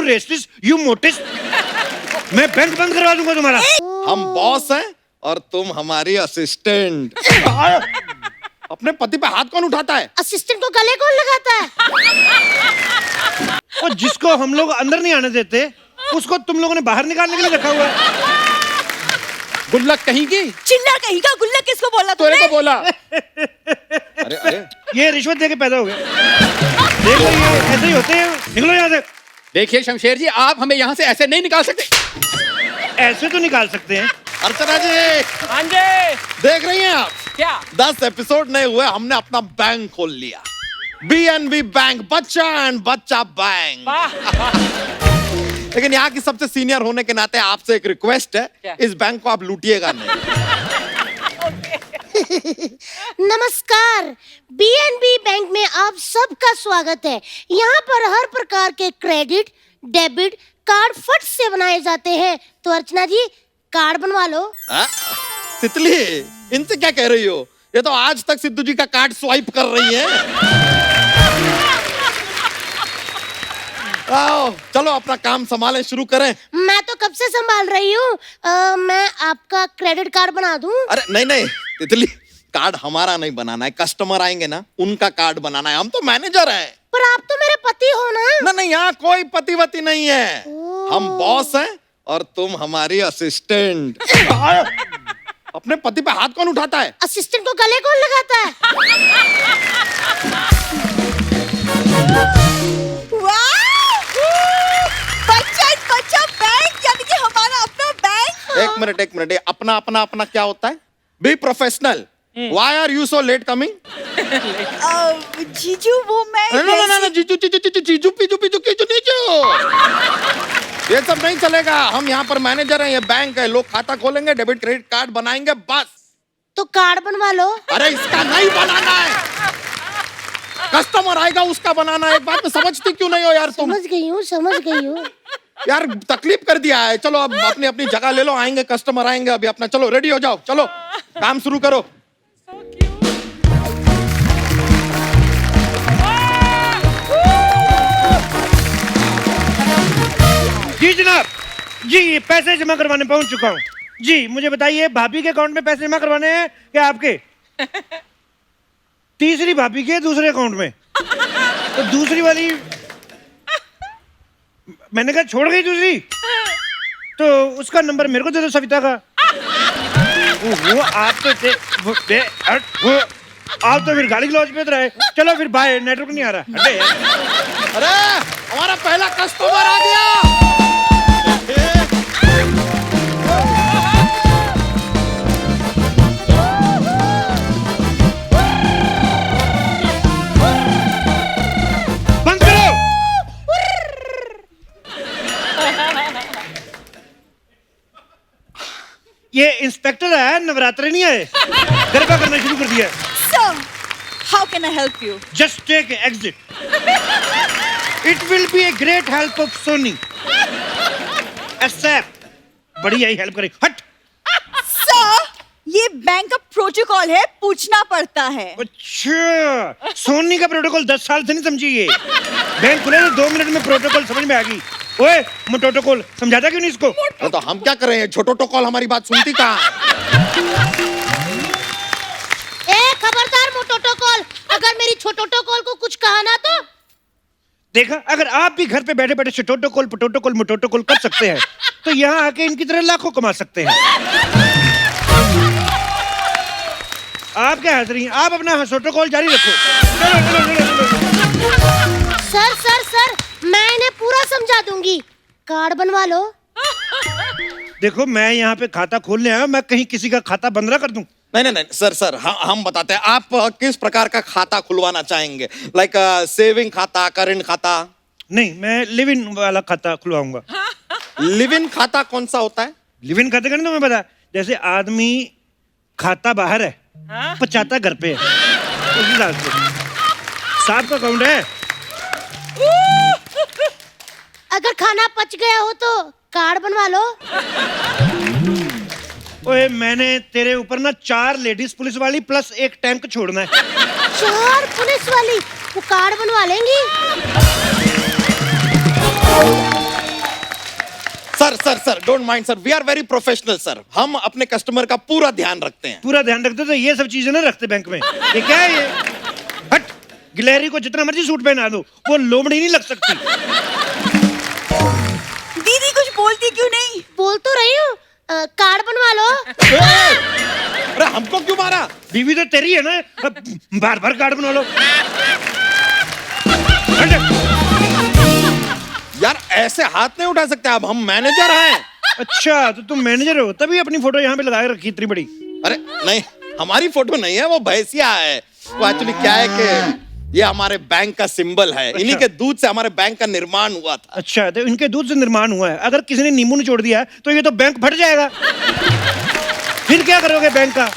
Resist, you मोटिस्ट। मैं bank बंद करवा दूंगा तुम्हारा। हम बॉस हैं और तुम हमारी असिस्टेंट। अपने पति पे हाथ कौन उठाता है? असिस्टेंट को गले कौन लगाता है? और जिसको हम लोग अंदर नहीं आने देते उसको तुम लोगों ने बाहर निकालने के लिए रखा हुआ है। गुल्लक कहीं की? चिल्ला कहीं का गुल्लक किसको बोला तूने तुमने? तो बोला। अरे अरे ये रिश्वत देके पैदा हो गया। देख लो ये ऐसे ही होते हैं। निकलो यहाँ से। देखिए शमशेर जी, आप हमें यहाँ से ऐसे नहीं निकाल सकते। ऐसे तो निकाल सकते हैं। अर्चना जी, हाँ जी। देख रही हैं आप? क्या? 10 एपिसोड नहीं हुए हमने अपना बैंक खोल लिया। BNB बैंक, बच्चा एंड बच्चा बैंक। लेकिन यहाँ की सबसे सीनियर होने के नाते आपसे एक रिक्वेस्ट है, इस बैंक को आप लूटिएगा नहीं। नमस्कार, BNB बैंक में आप सबका स्वागत है। यहाँ पर हर प्रकार के क्रेडिट, डेबिट कार्ड फट से बनाए जाते हैं। तो अर्चना जी, कार्ड बनवा लो। तितली, इनसे क्या कह रही हो? ये तो आज तक सिद्धू जी का कार्ड स्वाइप कर रही है। आओ, चलो अपना काम संभालें, शुरू करें। मैं तो कब से संभाल रही हूँ। मैं आपका क्रेडिट कार्ड बना दूं? अरे नहीं नहीं तितली, कार्ड हमारा नहीं बनाना है, कस्टमर आएंगे ना उनका कार्ड बनाना है। हम तो मैनेजर हैं। पर आप तो मेरे पति हो ना। ना नहीं, यहाँ कोई पतिवती नहीं है। हम बॉस हैं और तुम हमारी असिस्टेंट। अपने पति पे हाथ कौन उठाता है? असिस्टेंट को गले कौन लगाता है? बच्चा बैंक, यानी कि हमारा अपना बैंक। एक मिनट, अपना अपना अपना क्या होता है? Be professional. Why are you so late coming? जीजू, वो मैं ना, जीजू ये सब नहीं चलेगा। हम यहाँ पर मैनेजर हैं, ये बैंक है। लोग खाता खोलेंगे, डेबिट क्रेडिट कार्ड बनाएंगे, बस। तो कार्ड बनवा लो। अरे इसका नहीं बनाना है, कस्टमर आएगा उसका बनाना है। एक बात में समझती क्यों नहीं हो यार तुम? समझ गई हूँ। यार तकलीफ कर दिया है। चलो अब अपनी अपनी जगह ले लो, आएंगे कस्टमर आएंगे अभी। अपना चलो रेडी हो जाओ, चलो काम शुरू करो। जी जनाब, जी पैसे जमा करवाने पहुंच चुका हूँ। जी मुझे बताइए, भाभी के अकाउंट में पैसे जमा करवाने हैं क्या आपके? तीसरी भाभी के दूसरे अकाउंट में। तो दूसरी वाली मैंने कहा छोड़ गई दूसरी, तो उसका नंबर मेरे को दे दो, सविता का। वो आप तो आप तो फिर गाली गलौज पे रहे। चलो फिर बाय, नेटवर्क नहीं आ रहा। अरे हमारा पहला कस्टमर आ गया। बंद करो। ये इंस्पेक्टर है, नवरात्रे नहीं आए, गरबा करना शुरू कर दिया। Sir, how can I help you? Just take exit. It will be a great help of Sony. Accept. बड़ी आई हेल्प करेगी। हट। Sir, ये बैंक का प्रोटोकॉल है, पूछना पड़ता है। अच्छा, सोनी का प्रोटोकॉल 10 साल से नहीं समझी ये। बैंक खुले तो 2 मिनट में प्रोटोकॉल समझ में आ गई। ओए, प्रोटोकॉल समझाता क्यों नहीं इसको? तो हम क्या करें? छोटो टोकॉल हमारी बात सुनती कहाँ है? खबरदार मोटोटोकॉल, अगर मेरी छोटोटोकॉल को कुछ कहा ना तो। देखा, अगर आप भी घर पे बैठे बैठे छोटोटोकॉल पोटोटोकॉल मोटोटोकॉल कर सकते हैं तो यहाँ आके इनकी तरह लाखों कमा सकते हैं। आप क्या हंस रही हैं? आप अपना छोटोकॉल जारी रखो। सर, मैं इन्हें पूरा समझा दूंगी। कार्ड बनवा लो। देखो, मैं यहाँ पे खाता खोलने आया, मैं कहीं किसी का खाता बंद ना कर दूं। नहीं सर, हम बताते हैं। आप किस प्रकार का खाता खुलवाना चाहेंगे? लाइक सेविंग खाता, करंट खाता? नहीं, मैं लिव इन वाला खाता खुलवाऊंगा। लिव इन खाता कौन सा होता है? लिव इन खाते का नहीं तुम्हें पता? जैसे आदमी खाता बाहर है, पचाता घर पे है, उसी हिसाब से साहब का अकाउंट है। अगर खाना पच गया हो तो कार्ड बनवा लो। ओए, मैंने तेरे ऊपर ना 4 लेडीज पुलिस वाली प्लस 1 टैंक छोड़ना है। 4 पुलिस वाली? वो कार्ड बनवा लेंगी। Sir don't mind sir, we are very professional sir. हम अपने कस्टमर का पूरा ध्यान रखते हैं। पूरा ध्यान रखते तो ये सब चीजें ना रखते बैंक में। ये क्या है ये? हट, गिलहरी को जितना मर्जी सूट पहना दो, वो लोमड़ी नहीं लग सकती। दीदी कुछ बोलती क्यों नहीं? बोल तो रही हूँ, कार्ड बनवा लो। अरे हमको क्यों मारा? बीवी तो तेरी है ना, बार बार कार्ड बना लो। हट। यार ऐसे हाथ नहीं उठा सकते आप, हम मैनेजर हैं। अच्छा, तो तुम मैनेजर हो, तभी अपनी फोटो यहाँ पे लगा के रखी इतनी बड़ी। अरे नहीं, हमारी फोटो नहीं है, वो भैंसिया है। वो एक्चुअली क्या है कि ये हमारे बैंक का सिंबल है। इन्हीं के दूध से हमारे बैंक का निर्माण हुआ था। अच्छा, तो इनके दूध से निर्माण हुआ है। अगर किसी ने नींबू निचोड़ दिया तो ये तो बैंक फट जाएगा। फिर क्या करोगे बैंक का?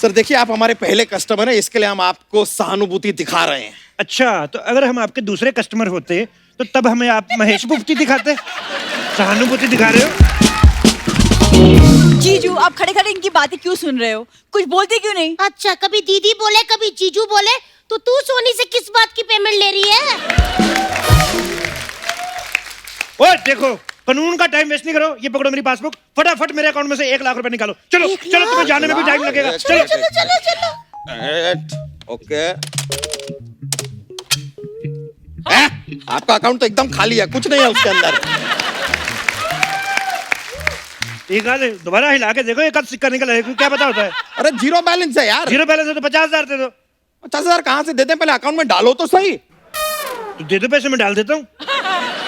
सर देखिए, आप हमारे पहले कस्टमर हैं, इसके लिए हम आपको सहानुभूति दिखा रहे हैं। अच्छा, तो अगर हम आपके दूसरे कस्टमर होते तो तब हमें आप महेश भूपति दिखाते। सहानुभूति दिखा रहे हो। जीजू आप खड़े खड़े इनकी बातें क्यों सुन रहे हो? कुछ बोलते क्यों नहीं? अच्छा, कभी दीदी बोले कभी जीजू बोले, तो तू सोनी से किस बात की पेमेंट ले रही है? ओए देखो, कानून का टाइम वेस्ट नहीं करो। ये पकड़ो मेरी पासबुक, फटाफट मेरे अकाउंट में से 1 लाख रुपए निकालो। चलो 1 चलो, तुम्हें जाने में भी टाइम लगेगा। चलो चलो चलो चलो। ओके। आपका अकाउंट तो एकदम खाली है, कुछ नहीं है उसके अंदर। एक आध दोबारा हिला के देखो, एक आध सिक्का निकल है, क्या पता होता है। अरे जीरो बैलेंस है यार। जीरो बैलेंस है तो 50,000 दे दो। 50,000 कहाँ से देते हैं? पहले अकाउंट में डालो तो सही। तो दे दो, पैसे मैं डाल देता हूँ।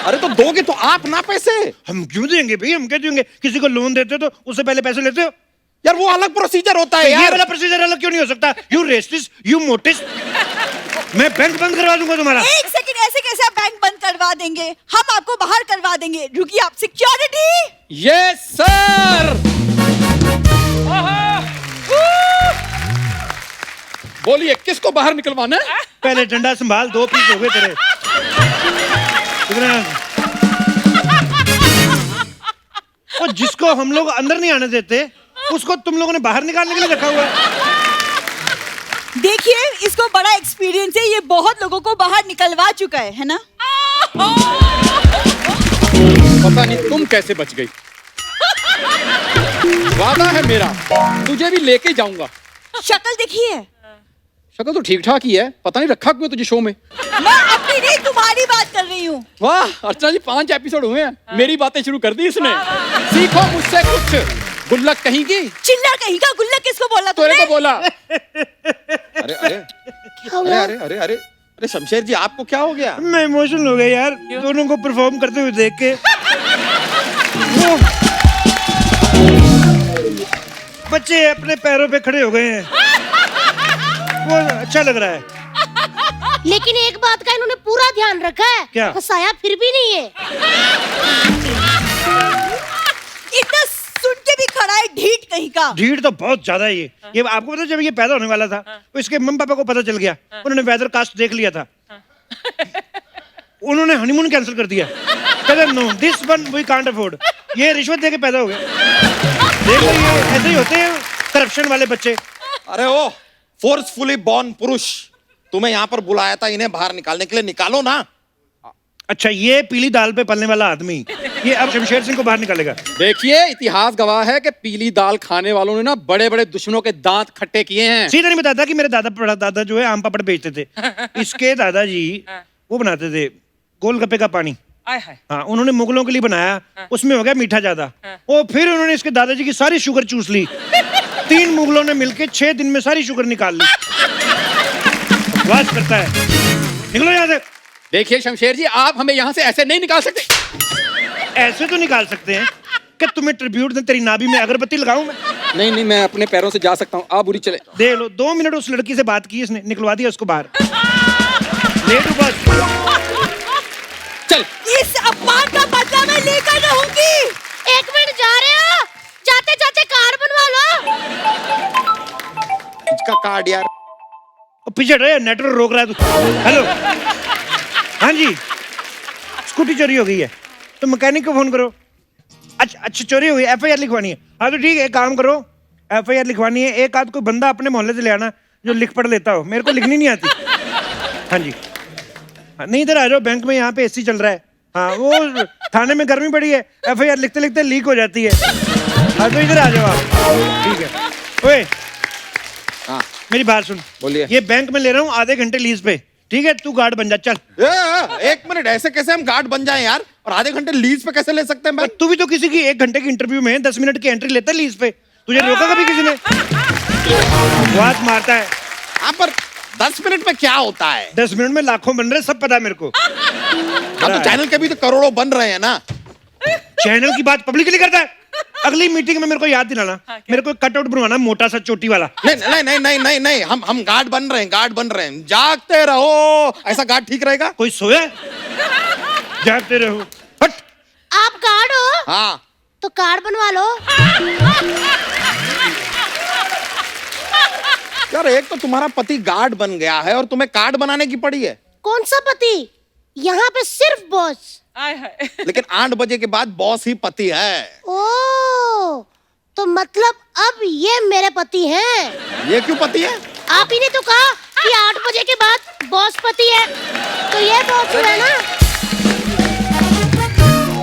अरे तो दोगे तो आप ना पैसे। हम क्यों देंगे भाई, हम क्या देंगे? किसी को लोन देते हो तो उससे पहले पैसे लेते हो। यार वो अलग प्रोसीजर होता है ये यार। वाला प्रोसीजर अलग क्यों नहीं हो सकता? यू रेसिस्ट, यू मोटिस्ट। मैं बैंक बंद करवा दूंगा तुम्हारा। एक सेकंड, ऐसे कैसे आप बैंक बंद करवा देंगे? हम आपको बाहर करवा देंगे। रुकिए, आप सिक्योरिटी। Yes sir. बोलिए किसको बाहर निकलवाना है? पहले डंडा संभाल, 2 पीस हो गए तेरे। और जिसको हम लोग अंदर नहीं आने देते, उसको तुम लोगों ने बाहर निकालने के लिए रखा हुआ है। देखिए, इसको बड़ा एक्सपीरियंस है, ये बहुत लोगों को बाहर निकलवा चुका है ना? पता नहीं तुम कैसे बच गई। वादा है मेरा, तुझे भी लेके जाऊंगा। शक्ल देखिए। शक्ल तो ठीक ठाक ही है, पता नहीं रखा क्यों तुझे शो में। मैं अपनी नहीं तुम्हारी बात कर रही हूँ। वाह अर्चना जी, 5 एपिसोड हुए हैं, मेरी बातें शुरू कर दी इसने। सीखो मुझसे कुछ। गुल्लक कहीं की। चिल्ला कहीं का, गुल्लक किसको बोला तूने तुमने? को बोला। अरे अरे अरे अरे अरे अरे अरे शमशेर जी, आपको क्या हो गया? मैं इमोशनल हो गया यार, दोनों को परफॉर्म करते हुए देख के। वो बच्चे अपने पैरों पे खड़े हो गए हैं, वो अच्छा लग रहा है। लेकिन एक बात का इन्होंने पूरा ध्यान रखा है। क्या? फंसाया फिर भी नहीं है। इतना सुन के भी खड़ा है, ढीठ कहीं का। ढीठ तो बहुत ज्यादा है ये आपको पता है, जब ये पैदा होने वाला था तो इसके मम्मी पापा को पता चल गया, उन्होंने वेदर कास्ट देख लिया था, उन्होंने हनीमून कैंसिल कर दिया। कहते no this one we can't afford. ये रिश्वत दे के पैदा हो गया। देख लो, ये ऐसे ही होते हैं करप्शन वाले बच्चे। अरे ओ फोर्सफुली बॉर्न पुरुष, तुम्हें यहाँ पर बुलाया था इन्हें बाहर निकालने के लिए, निकालो ना। अच्छा, ये पीली दाल पे पलने वाला आदमी, ये अब शमशेर सिंह को बाहर निकालेगा। देखिए इतिहास गवाह है कि पीली दाल खाने वालों ने ना बड़े बड़े दुश्मनों के दांत खट्टे किए हैं। सीधा नहीं बताता कि मेरे दादा परदादा जो है आम पापड़ बेचते थे। इसके दादाजी वो बनाते थे गोलगप्पे का पानी। हाँ, उन्होंने मुगलों के लिए बनाया, उसमें हो गया मीठा ज्यादा। और फिर उन्होंने इसके दादाजी की सारी शुगर चूस ली। 3 मुगलों ने मिलके 6 दिन में सारी शुगर निकाल ली। बकवास करता है, निकलो यहाँ से। देखिए शमशेर जी, आप हमें यहाँ से ऐसे नहीं निकाल सकते। ऐसे तो निकाल सकते हैं कि तुम्हें ट्रिब्यूट दें, तेरी नाभि में अगरबत्ती लगाऊं मैं? नहीं नहीं, मैं अपने पैरों से जा सकता हूँ, आप बुरी चले। दे लो, 2 मिनट उस लड़की से बात की, इसने निकलवा दिया उसको बाहर। ले लो बस। चल। इस अपमान का बदला मैं लेकर रहूंगी। 1 मिनट, जा रहे हो? जाते जाते कार बनवा लो। इसका कार्ड यार। और पीछे रहे, नेटवर्क रोक रहा है तू। हेलो, हाँ जी, स्कूटी चोरी हो गई है तो मैकेनिक को फोन करो। अच्छा चोरी हो गई, FIR लिखवानी है। हाँ तो ठीक है, एक काम करो, FIR लिखवानी है। एक आध कोई बंदा अपने मोहल्ले से ले आना जो लिख पढ़ लेता हो, मेरे को लिखनी नहीं आती। हाँ जी, हाँ, नहीं इधर आ जाओ, बैंक में यहाँ पे AC चल रहा है। हाँ, वो थाने में गर्मी पड़ी है, FIR लिखते लिखते लीक हो जाती है। हाँ तो इधर आ जाओ आप। ठीक है। ओए हाँ मेरी बात सुन, बोलिए। ये बैंक में ले रहा हूँ आधे घंटे लीज पे, ठीक है? तू गार्ड बन जा, चल। एक मिनट, ऐसे कैसे हम गार्ड बन जाएं यार? और आधे घंटे लीज पे कैसे ले सकते हैं पर भाई? तू भी तो किसी की 1 घंटे की इंटरव्यू में 10 मिनट की एंट्री लेता है लीज पे, तुझे रोका कभी किसी ने? बात मारता है। हाँ पर 10 मिनट में क्या होता है? 10 मिनट में लाखों बन रहे, सब पता है मेरे को। हाँ तो चैनल के भी तो करोड़ों बन रहे हैं ना। चैनल की बात पब्लिकली करता है। अगली मीटिंग में मेरे को याद दिलाना, मेरे को कटआउट बनवाना मोटा सा चोटी वाला। नहीं नहीं नहीं नहीं नहीं नहीं, हम गार्ड बन रहे हैं, गार्ड बन रहे हैं। जागते रहो, ऐसा गार्ड ठीक रहेगा? कोई सोया? जागते रहो। हट। आप गार्ड हो हाँ तो कार्ड बनवा लो। यार, एक तो तुम्हारा पति गार्ड बन गया है और तुम्हें कार्ड बनाने की पड़ी है। कौन सा पति? यहाँ पे सिर्फ बॉस। लेकिन 8 बजे के बाद बॉस ही पति है। ओ, तो मतलब अब ये मेरे पति हैं। ये क्यों पति है? आप ही ने तो कहा कि 8 बजे के बाद बॉस पति है, तो ये बॉस हुआ ना।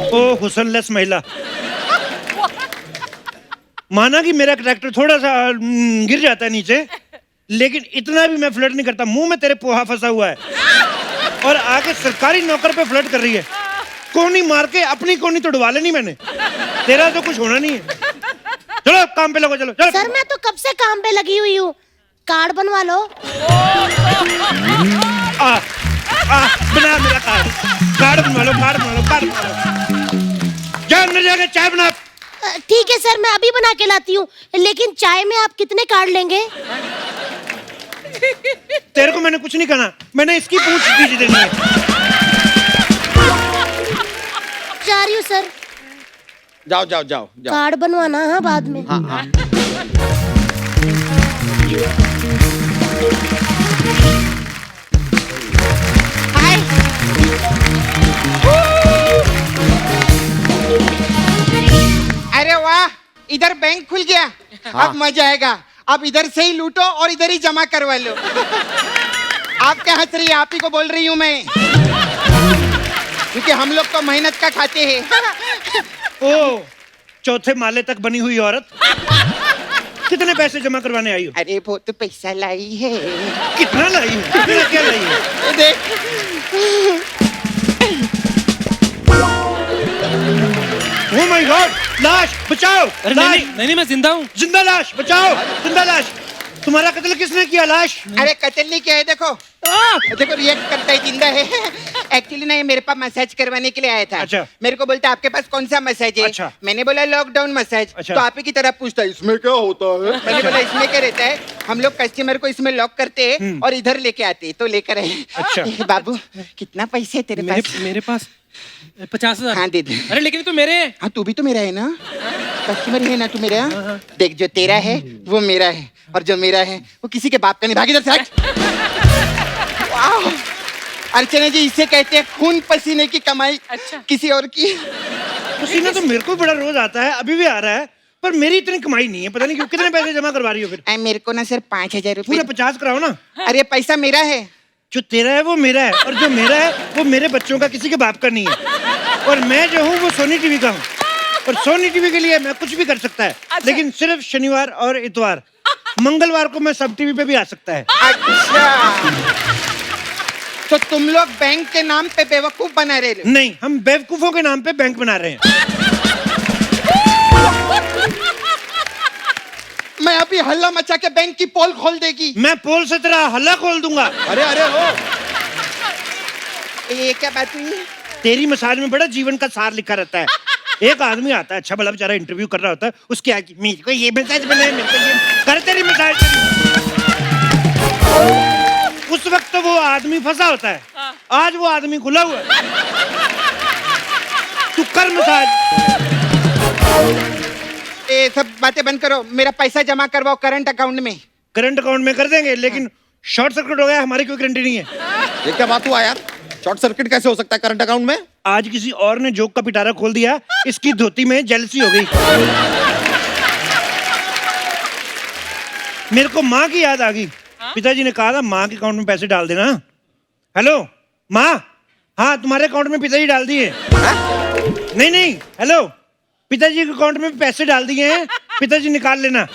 ओ हुसनलेस महिला। माना कि मेरा कैरेक्टर थोड़ा सा गिर जाता है नीचे, लेकिन इतना भी मैं फ्लर्ट नहीं करता। मुंह में तेरे पोहा फंसा हुआ है और आके सरकारी नौकर पे फ्लर्ट कर रही है। कोनी मार के अपनी कोनी तोड़वा लेनी मैंने। तेरा तो कुछ होना नहीं है। चलो काम पे लगो, चलो चलो। सर मैं तो कब से काम पे लगी हुई हूँ, कार्ड बनवा लो। बना मेरा कार्ड। कार्ड बनवा लो, कार्ड बनवा लो, कार्ड बनवा लो। जा अंदर जाके चाय बना। ठीक है सर, मैं अभी बना के लाती हूँ, लेकिन चाय में आप कितने कार्ड लेंगे? तेरे को मैंने कुछ नहीं कहना, मैंने इसकी पूछ दीजिए देनी है। जा रही हूँ सर। जाओ जाओ जाओ जाओ। कार्ड बनवाना हाँ बाद में। हाँ हाँ। अरे वाह, इधर बैंक खुल गया। अब मजा आएगा। अब इधर से ही लूटो और इधर ही जमा करवा लो। आप क्या हंस रही है? आप ही को बोल रही हूँ मैं, क्योंकि हम लोग तो मेहनत का खाते हैं। ओ चौथे माले तक बनी हुई औरत, कितने पैसे जमा करवाने आई हो? अरे वो तो पैसा लाई है। कितना लाई हो? कितना क्या लाई है? देख, ओ माय गॉड, लाश बचाओ। अरे लाश। नहीं मैं जिंदा हूँ। जिंदा लाश बचाओ, जिंदा लाश। तुम्हारा कत्ल किसने किया? लाश। अरे कत्ल नहीं किया है, देखो देखो रिएक्ट करता है, जिंदा है। एक्चुअली ना ये मेरे पास मसाज करवाने के लिए आया था। अच्छा। मेरे को बोलता आपके पास कौन सा मसाज है? अच्छा। मैंने बोला लॉकडाउन मसाज। अच्छा। तो आप ही की तरह पूछता है इसमें क्या होता है? मैंने बोला इसमें क्या रहता है, हम लोग कस्टमर को इसमें लॉक करते हैं और इधर लेके आते हैं, तो लेकर आए। अच्छा। बाबू कितना पैसे है तेरे पास? मेरे पास 50,000। हाँ दे दे। अरे लेकिन तो मेरे। हाँ तू भी तो मेरा है ना, कस्टमर है ना तू मेरा। देख जो तेरा है वो मेरा है, और जो मेरा है वो किसी के बाप का नहीं। भाग इधर से हट। वाह! अर्चना जी, इसे कहते हैं खून पसीने की कमाई। अच्छा। किसी और की। पसीना तो मेरे को बड़ा रोज आता है, अभी भी आ रहा है, पर मेरी इतनी कमाई नहीं है। पता नहीं क्यों। कितने पैसे जमा करवा रही हो फिर? मेरे को ना सर 5,000 पूरे रुपए। 50 कराओ ना। अरे पैसा मेरा है। जो तेरा है वो मेरा है, और जो मेरा है वो मेरे बच्चों का, किसी के बाप का नहीं है। और मैं जो हूँ वो सोनी टीवी का हूँ, और सोनी टीवी के लिए मैं कुछ भी कर सकता है। लेकिन सिर्फ शनिवार और इतवार, मंगलवार को मैं सब टीवी पे भी आ सकता है। अच्छा, तो तुम लोग बैंक के नाम पे बेवकूफ बना रहे हो? नहीं, हम बेवकूफों के नाम पे बैंक बना रहे हैं। मैं अभी हल्ला मचा के बैंक की पोल खोल देगी। मैं पोल से तेरा हल्ला खोल दूंगा। अरे अरे हो, ये क्या बात हुई? तेरी मसाज में बड़ा जीवन का सार लिखा रहता है। एक आदमी आता है, अच्छा भला बेचारा इंटरव्यू कर रहा होता है, उसके आगे मेरे को ये मसाज बनाए, मेरे को ये कर, तेरी मसाज। उस वक्त तो वो आदमी फंसा होता है, आज वो आदमी खुला हुआ है। तू कर मसाज। ये सब बातें बंद करो, मेरा पैसा जमा करवाओ करंट अकाउंट में। करंट अकाउंट में कर देंगे, लेकिन शॉर्ट सर्किट हो गया, हमारी कोई गारंटी नहीं है। ये क्या बात हुआ यार? शॉर्ट सर्किट कैसे हो सकता है करंट अकाउंट में? आज किसी और ने जोक का पिटारा खोल दिया, इसकी धोती में जेलसी हो गई। मेरे को माँ की याद आ गई। पिताजी ने कहा था माँ के अकाउंट में पैसे डाल देना। हेलो माँ, हाँ तुम्हारे अकाउंट में पिताजी डाल दिए। नहीं नहीं, हेलो, पिताजी के अकाउंट में पैसे डाल दिए हैं, पिताजी निकाल लेना।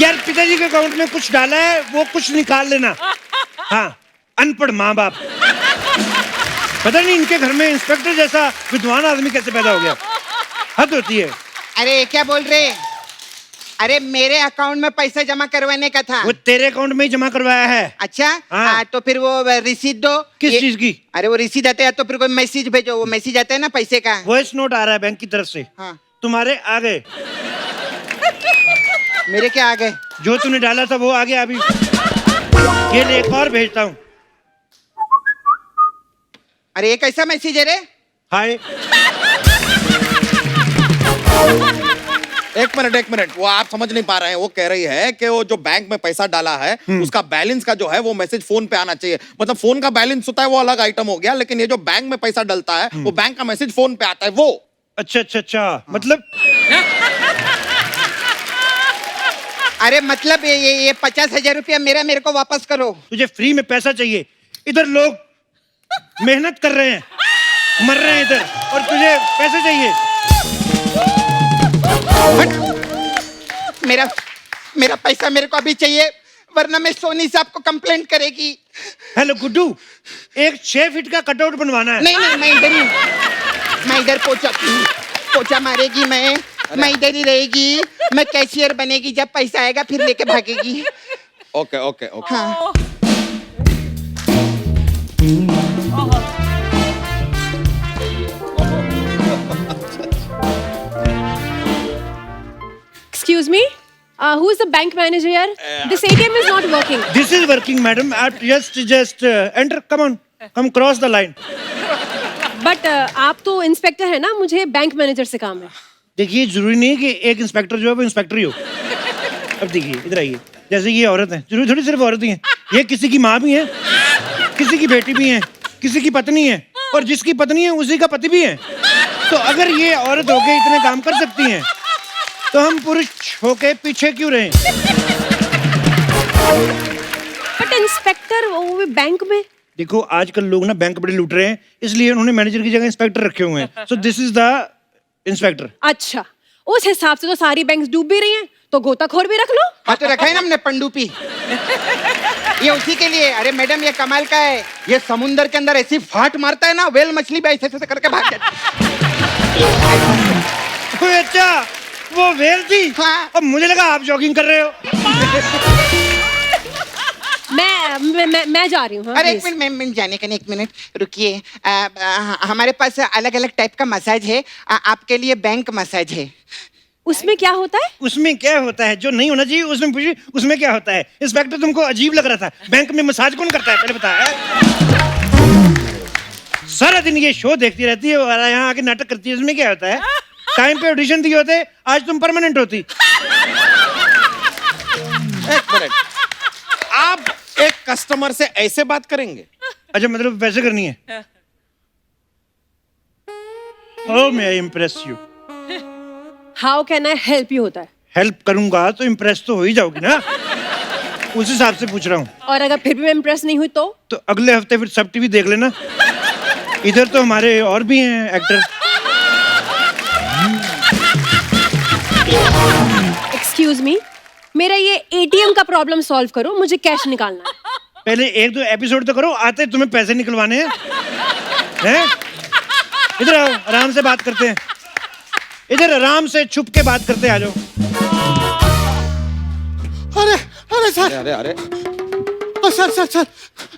यार पिताजी के अकाउंट में कुछ डाला है, वो कुछ निकाल लेना। हाँ, अनपढ़ माँ बाप, पता नहीं इनके घर में इंस्पेक्टर जैसा विद्वान आदमी कैसे पैदा हो गया, हद होती है। अरे क्या बोल रहे? अरे मेरे अकाउंट में पैसा जमा करवाने का था। वो तेरे अकाउंट में ही जमा करवाया है। अच्छा हाँ। तो फिर वो रिसीट दो। किस चीज की? अरे वो रिसीट आता है तो फिर कोई मैसेज भेजो, वो मैसेज आता है ना पैसे का। वॉइस नोट आ रहा है बैंक की तरफ से। हाँ। तुम्हारे आ गए। मेरे क्या आ गए? जो तूने डाला था वो आ गया अभी। ये ले, एक और भेजता हूँ। अरे ये कैसा मैसेज है रे? हाय। एक मिनट, वो आप समझ नहीं पा रहे हैं। वो कह रही है कि वो जो बैंक में पैसा डाला है उसका बैलेंस का जो है वो मैसेज फोन पे आना चाहिए। मतलब फोन का बैलेंस होता है वो अलग आइटम हो गया, लेकिन ये जो बैंक में पैसा डलता है वो बैंक का मैसेज फोन पे आता है वो। अच्छा, मतलब अरे मतलब ये 50,000 रुपया मेरे को वापस करो। तुझे फ्री में पैसा चाहिए? इधर लोग मेहनत कर रहे हैं, मर रहे हैं इधर, और तुझे पैसे चाहिए? मेरा पैसा मेरे को अभी चाहिए, वरना मैं सोनी साहब को कंप्लेंट करेगी। हेलो गुड्डू, एक 6 फीट का कटआउट बनवाना है। नहीं मैं इधर ही, मैं इधर पोछा मारेगी, मैं इधर ही रहेगी। मैं कैशियर बनेगी, जब पैसा आएगा फिर लेके भागेगी। ओके। हाँ। Excuse me? Who is the bank manager here? This ATM is not working. This is working, madam. Just enter. Come cross the line. But आप तो इंस्पेक्टर है ना, मुझे बैंक मैनेजर से काम है। देखिए, जरूरी नहीं है कि एक इंस्पेक्टर जो है वो इंस्पेक्टर ही हो। अब देखिए, इधर आइए। जैसे ये औरत है, जरूरी थोड़ी सिर्फ औरत ही है, ये किसी की माँ भी है, किसी की बेटी भी है, किसी की पत्नी है, और जिसकी पत्नी है उसी का पति भी है। तो अगर ये औरत होके इतने काम कर सकती हैं, तो हम पुरुष होके पीछे क्यों रहे? बट इंस्पेक्टर वो भी बैंक में। देखो, आजकल लोग ना बैंक बड़े लूट रहे हैं, इसलिए उन्होंने मैनेजर की जगह इंस्पेक्टर रखे हुए हैं। So this is the inspector. अच्छा, उस हिसाब से तो सारी बैंक्स डूब भी रही हैं, तो गोताखोर भी रख लो। हाँ तो रखा है ना हमने पंडुपी, ये उसी के लिए। अरे मैडम ये कमाल का है, ये समुंदर के अंदर ऐसी फाट मारता है ना, वेल मछली भी ऐसे करके भाग जाती है। अच्छा, वो वेल थी। हाँ। अब मुझे लगा आप जॉगिंग कर रहे हो। मैं जा रही हूँ। हाँ, अरे please. एक मिनट जाने का नहीं, एक मिनट रुकिए। हमारे पास अलग अलग टाइप का मसाज है, आपके लिए बैंक मसाज है। उसमें क्या होता है? उसमें क्या होता है जो नहीं होना चाहिए, उसमें पूछिए उसमें क्या होता है। इंस्पेक्टर तुमको अजीब लग रहा था, बैंक में मसाज कौन करता है पहले बता। सारा दिन ये शो देखती रहती है और यहाँ आके नाटक करती है, इसमें क्या होता है? टाइम पे ऑडिशन दिए होते, आज तुम परमानेंट होती। एक मिनट, आप एक कस्टमर से ऐसे बात करेंगे? अच्छा, मतलब वैसे करनी है। How may I impress you? How can I help you होता है। हेल्प करूंगा तो इम्प्रेस तो हो ही जाओगी ना, उस हिसाब से पूछ रहा हूँ। और अगर फिर भी मैं इम्प्रेस नहीं हुई तो अगले हफ्ते फिर सब टीवी देख लेना। इधर तो हमारे और भी हैं एक्टर। एक्सक्यूज मी, मेरा ये एटीएम का प्रॉब्लम सॉल्व करो, मुझे कैश निकालना है। पहले 1-2 एपिसोड तो करो, आते तुम्हें पैसे निकलवाने हैं। इधर आओ, आराम से बात करते हैं। इधर आराम से छुप के बात करते हैं, आ जाओ। अरे सर, अरे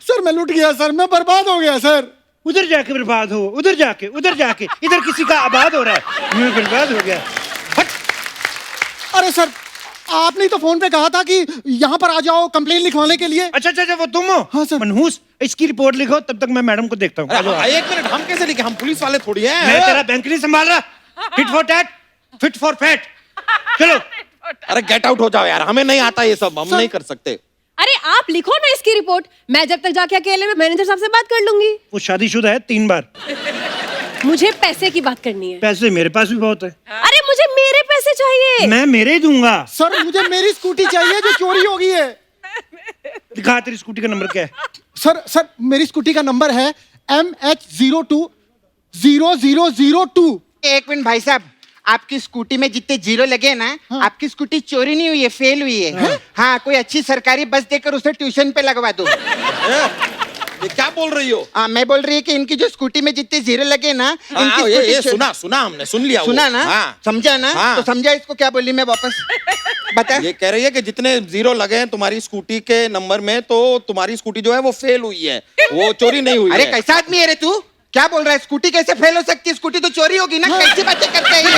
सर मैं लुट गया सर, मैं बर्बाद हो गया सर। उधर जाके बर्बाद हो, उधर जाके इधर किसी का आबाद हो रहा है, मैं बर्बाद हो गया। हट। अरे सर, आपने तो फोन पे कहा था कि यहाँ पर आ जाओ कंप्लेन लिखवाने के लिए। अच्छा, वो तुम हो? हाँ सर। मनहूस, इसकी रिपोर्ट लिखो, तब तक मैं मैडम को देखता हूँ। एक मिनट, हम कैसे लिखे? हम पुलिस वाले थोड़ी हैं। मैं तेरा बैंक नहीं संभाल रहा। Fit for tat, fit for fat. चलो। अरे गेट आउट हो जाओ यार, हमें नहीं आता ये सब, हम नहीं कर सकते। अरे आप लिखो ना इसकी रिपोर्ट, मैं जब तक जाके अकेले में मैनेजर साहब से बात कर लूंगी। वो शादीशुदा है 3 बार। मुझे पैसे की बात करनी है। पैसे मेरे पास भी बहुत है। अरे मुझे मेरे पैसे चाहिए। मैं मेरे ही दूंगा। सर मुझे मेरी स्कूटी चाहिए जो चोरी हो गई है। दिखा, तेरी स्कूटी का नंबर क्या है? सर मेरी स्कूटी का नंबर है MH02। 0002। एक मिनट भाई साहब, आपकी स्कूटी में जितने जीरो लगे ना, आपकी स्कूटी चोरी नहीं हुई है, फेल हुई है। हाँ, कोई अच्छी सरकारी बस देकर उसे ट्यूशन पे लगवा दो। ये क्या बोल रही हो? मैं बोल रही है कि इनकी जो स्कूटी में जितने जीरो लगे ना, इनकी ये स्कूटी सुना हमने, सुन लिया। सुना ना? हाँ। समझा ना? हाँ। तो समझा इसको क्या बोली मैं वापस बता। ये कह रही है कि जितने जीरो लगे हैं तुम्हारी स्कूटी के नंबर में, तो तुम्हारी स्कूटी जो है वो फेल हुई है, वो चोरी नहीं हुई अरे है। कैसा आदमी है रे तू? क्या बोल रहा है? स्कूटी कैसे फेल हो सकती है? स्कूटी तो चोरी होगी ना। कैसी बातें करते हैं ये?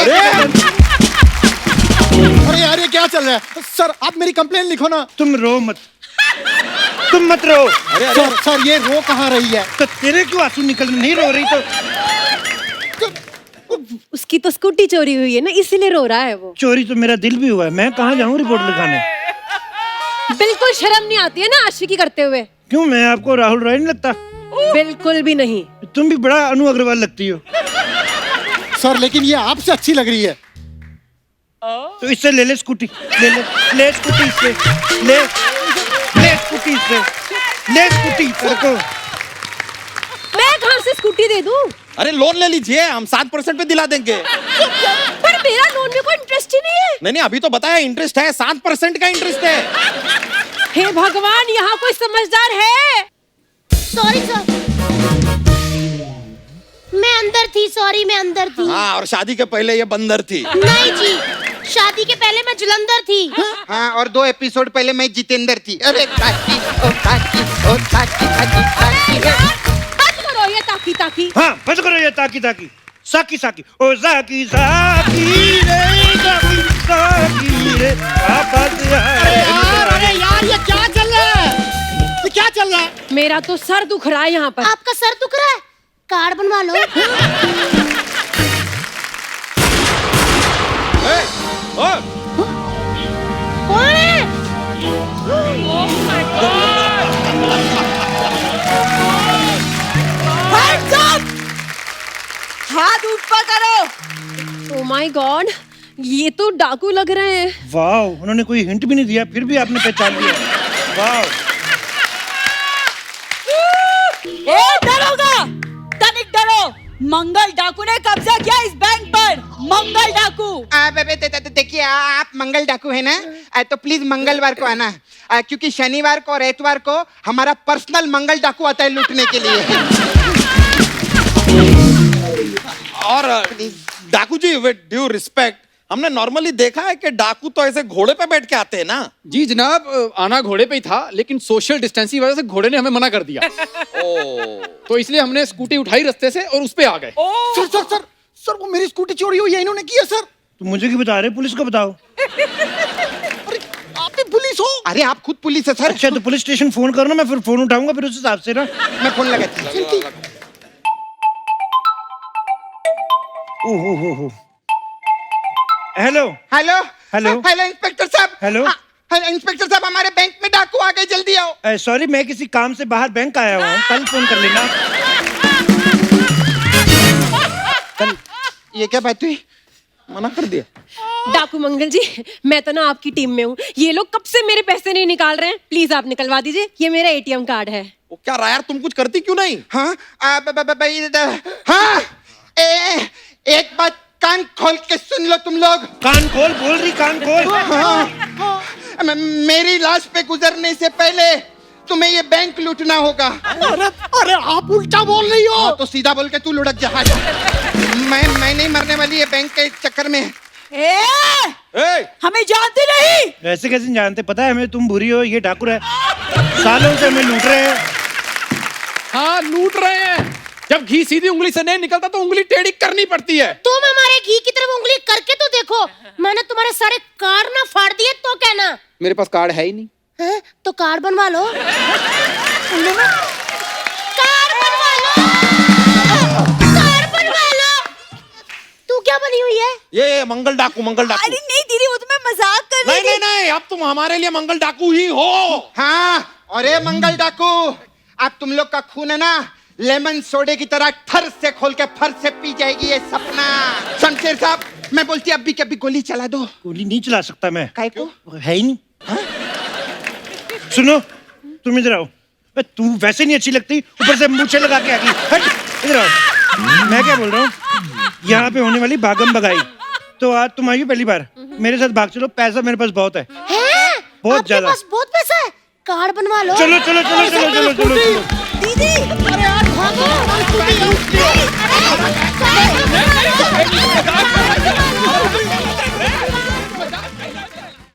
अरे यार ये क्या चल रहा है? सर आप मेरी कंप्लेन लिखो ना। तुम रो मत, तुम मत रो। सर ये रो कहाँ रही है? तो तेरे क्यों आंसू निकल नहीं रो रही तो? उसकी तो स्कूटी चोरी हुई है ना, इसीलिए रो रहा है वो। चोरी तो मेरा दिल भी हुआ है, मैं कहाँ जाऊँ रिपोर्ट लिखाने? बिल्कुल शर्म नहीं आती है ना आशिकी करते हुए? क्यों, मैं आपको राहुल रॉय नहीं लगता? बिल्कुल भी नहीं। तुम भी बड़ा अनु अग्रवाल लगती हो। सर लेकिन ये आपसे अच्छी लग रही है। तो इससे ले ले स्कूटी, ले स्कूटी इससे, ले स्कूटी इससे, ले स्कूटी तेरे को। मैं कहाँ से स्कूटी दे दूँ? अरे लोन ले लीजिए, हम 7% पे दिला देंगे। पर मेरा लोन में कोई इंटरेस्ट ही नहीं है। नहीं, अभी तो बताया इंटरेस्ट है, 7% का इंटरेस्ट है। हे भगवान, यहाँ कोई समझदार है? सॉरी सर, मैं अंदर थी, सॉरी मैं अंदर थी। हाँ, और शादी के पहले ये बंदर थी। नहीं जी, शादी के पहले मैं जुलंधर थी। हाँ, और 2 एपिसोड पहले मैं जितेंद्र थी। अरे ताकी, ओ ताकी, ओ ताकी, ताकी, ताकी। बंद करो ये ताकी ताकी। हाँ, बंद करो ये ताकी ताकी। साकी साकी, ओ साकी साकी रे, साकी साकी रे, आवाज़ आए। अरे यार ये क्या चल रहा है? ये क्या चल रहा है? मेरा तो सर दुख रहा है यहाँ पर। आपका सर दुख रहा है? कार्ड बनवा लो। कौन है? हाथ ऊपर करो। ओह माय गॉड, ये तो डाकू लग रहे हैं। वाह, उन्होंने कोई हिंट भी नहीं दिया, फिर भी आपने पहचान लिया। वाह। ए डरोगा, तनिक डरो। मंगल डाकू ने कब्जा किया इस बैंक पर। मंगल डाकू। देखिए आप मंगल डाकू है ना, तो प्लीज मंगलवार को आना, क्योंकि शनिवार को और एतवार को हमारा पर्सनल मंगल डाकू आता है लूटने के लिए। और डाकू जी, विद ड्यू रिस्पेक्ट, हमने नॉर्मली देखा है कि डाकू तो ऐसे घोड़े पे बैठ के आते हैं ना। जी जनाब, आना घोड़े पे ही था, लेकिन सोशल डिस्टेंसिंग की वजह से घोड़े ने हमें मना कर दिया। तो इसलिए हमने स्कूटी उठाई रास्ते से और उस पे आ गए। सर सर सर सर वो मेरी स्कूटी चोरी हुई है, इन्होंने की है सर। तो मुझे क्यों बता रहे, पुलिस को बताओ। अरे आप भी पुलिस हो? अरे आप खुद पुलिस है सर। अच्छा, तो पुलिस स्टेशन फोन करो ना, मैं फिर फोन उठाऊंगा फिर उस हिसाब से ना। मैं फोन लगाती हूँ। ओहो, hello hello hello. Hello inspector साहब। हेलो। हेलो इंस्पेक्टर साहब, हमारे बैंक में डाकू आ गए, जल्दी आओ। सॉरी, मैं किसी काम से बाहर बैंक आया हूँ, कल फोन कर लेना। कल ये क्या बात हुई? मना कर दिया। डाकू मंगल जी, मैं तो ना आपकी टीम में हूँ। ये लोग कब से मेरे पैसे नहीं निकाल रहे हैं, प्लीज आप निकलवा दीजिए। ये मेरा एटीएम कार्ड है। वो क्या रहा यार, तुम कुछ करती क्यों नहीं? हाँ हाँ, एक बात कान खोल के सुन लो तुम लोग। कान खोल बोल रही, कान खोल। मेरी लाश पे गुजरने से पहले तुम्हें ये बैंक लूटना होगा। अरे अरे आप उल्टा बोल रही हो। तो सीधा बोल के तू लुढ़क जा। मैं नहीं मरने वाली है बैंक के चक्कर में। हमें जानती नहीं। ऐसे कैसे जानते, पता है हमें तुम बुरी हो, ये ठाकुर है, सालों से हमें लूट रहे हैं। हाँ, लूट रहे हैं। जब घी सीधी उंगली से नहीं निकलता तो उंगली टेढ़ी करनी पड़ती है। तुम हमारे घी की तरफ उंगली करके तो देखो, मैंने तुम्हारे सारे कार्ड ना फाड़ दिए तो कहना। मेरे पास कार्ड है ही नहीं। हैं? तो कार्ड बनवा लो। कार्ड बनवा लो। कार्ड बनवा लो। तू क्या बनी हुई है? ये मंगल डाकू, मंगल डाकू। अरे नहीं दीदी, वो तो मैं मजाक कर रही थी। नहीं, अब तुम हमारे लिए मंगल डाकू ही हो। हाँ, अरे मंगल डाकू, अब तुम लोग का खून है ना, लेमन सोडे की तरह ठर से खोल के फर से पी जाएगी ये सपना। शमशेर साहब, मैं बोलती अभी के अभी गोली चला दो। गोली नहीं चला सकता मैं, काहे को? है ही नहीं। सुनो, तुम इधर आओ। तू वैसे नहीं अच्छी लगती, ऊपर से मूछें लगा के आ गई। हट, इधर आओ। मैं क्या बोल रहा हूँ, यहाँ पे होने वाली भागम भगाई, तो आज तुम आई हो पहली बार, मेरे साथ भाग चलो, पैसा मेरे पास बहुत है, हैं? बहुत आपके ज्यादा। पास बहुत पैसा है, कार्ड बनवा लो। चलो चलो चलो चलो चलो चलो चलो। दीदी, अरे यार भागो।